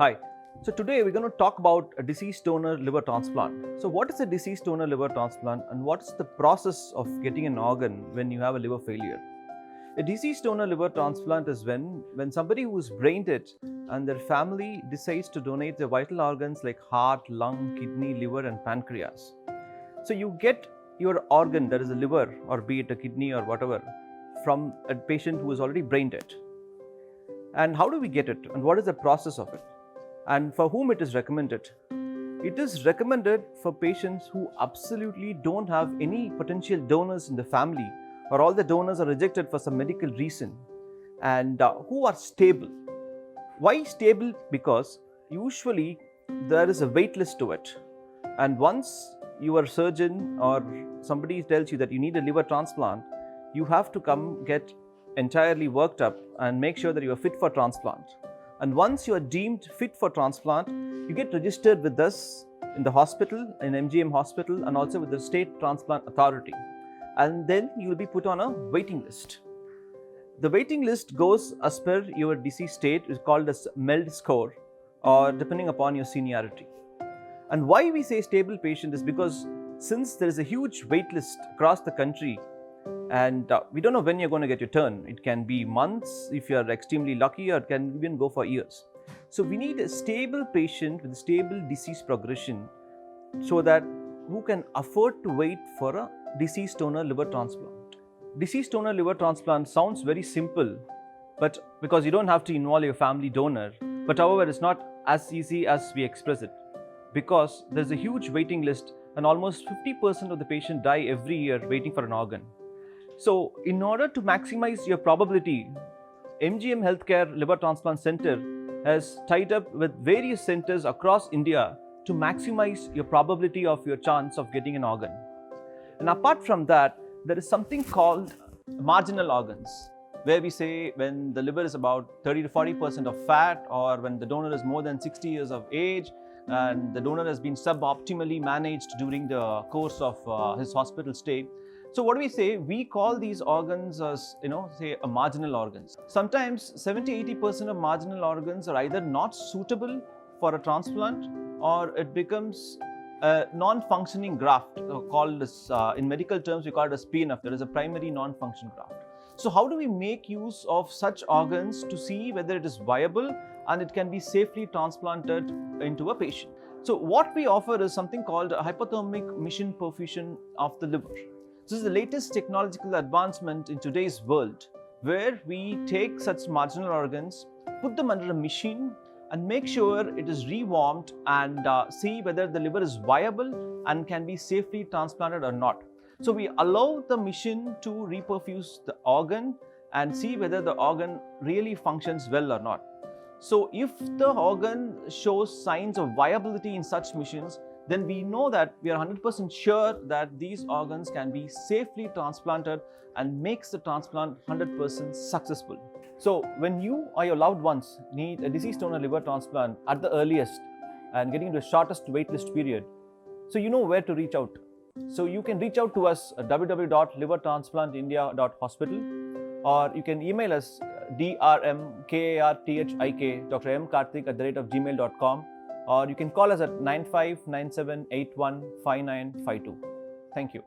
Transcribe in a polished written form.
Hi. So today we're going to talk about a deceased donor liver transplant. So what is a deceased donor liver transplant and what is the process of getting an organ when you have a liver failure? A deceased donor liver transplant is when somebody who is brain dead and their family decides to donate their vital organs like heart, lung, kidney, liver and pancreas. So you get your organ, that is a liver or be it a kidney or whatever, from a patient who is already brain dead. And how do we get it and what is the process of it? And for whom it is recommended? It is recommended for patients who absolutely don't have any potential donors in the family, or all the donors are rejected for some medical reason, and who are stable. Why stable? Because usually there is a wait list to it, and once your surgeon or somebody tells you that you need a liver transplant, you have to come get entirely worked up and make sure that you are fit for transplant. And once you are deemed fit for transplant, you get registered with us in the hospital, in MGM Hospital, and also with the State Transplant Authority. And then you will be put on a waiting list. The waiting list goes as per your disease state, is called as MELD score, or depending upon your seniority. And why we say stable patient is because since there is a huge wait list across the country, and we don't know when you're going to get your turn. It can be months if you're extremely lucky, or it can even go for years. So we need a stable patient with stable disease progression, so that who can afford to wait for a deceased donor liver transplant. Deceased donor liver transplant sounds very simple, but because you don't have to involve your family donor, but however it's not as easy as we express it, because there's a huge waiting list and almost 50% of the patient die every year waiting for an organ. So, in order to maximize your probability, MGM Healthcare Liver Transplant Center has tied up with various centers across India to maximize your probability of your chance of getting an organ. And apart from that, there is something called marginal organs, where we say when the liver is about 30 to 40% of fat, or when the donor is more than 60 years of age, and the donor has been suboptimally managed during the course of his hospital stay. So what do we say? We call these organs as, say a marginal organs. Sometimes 70-80% of marginal organs are either not suitable for a transplant, or it becomes a non-functioning graft, called as, in medical terms, we call it as PNF, that is a primary non-functioning graft. So how do we make use of such organs to see whether it is viable and it can be safely transplanted into a patient? So what we offer is something called a hypothermic mission perfusion of the liver. This is the latest technological advancement in today's world, where we take such marginal organs, put them under a machine, and make sure it is rewarmed and see whether the liver is viable and can be safely transplanted or not. So we allow the machine to reperfuse the organ and see whether the organ really functions well or not. So if the organ shows signs of viability in such machines, then we know that we are 100% sure that these organs can be safely transplanted and makes the transplant 100% successful. So when you or your loved ones need a deceased donor liver transplant at the earliest and getting the shortest waitlist period, so you know where to reach out. So you can reach out to us at www.livertransplantindia.hospital, or you can email us drmkarthik, Dr. M. Karthik @gmail.com, or you can call us at 9597815952. Thank you.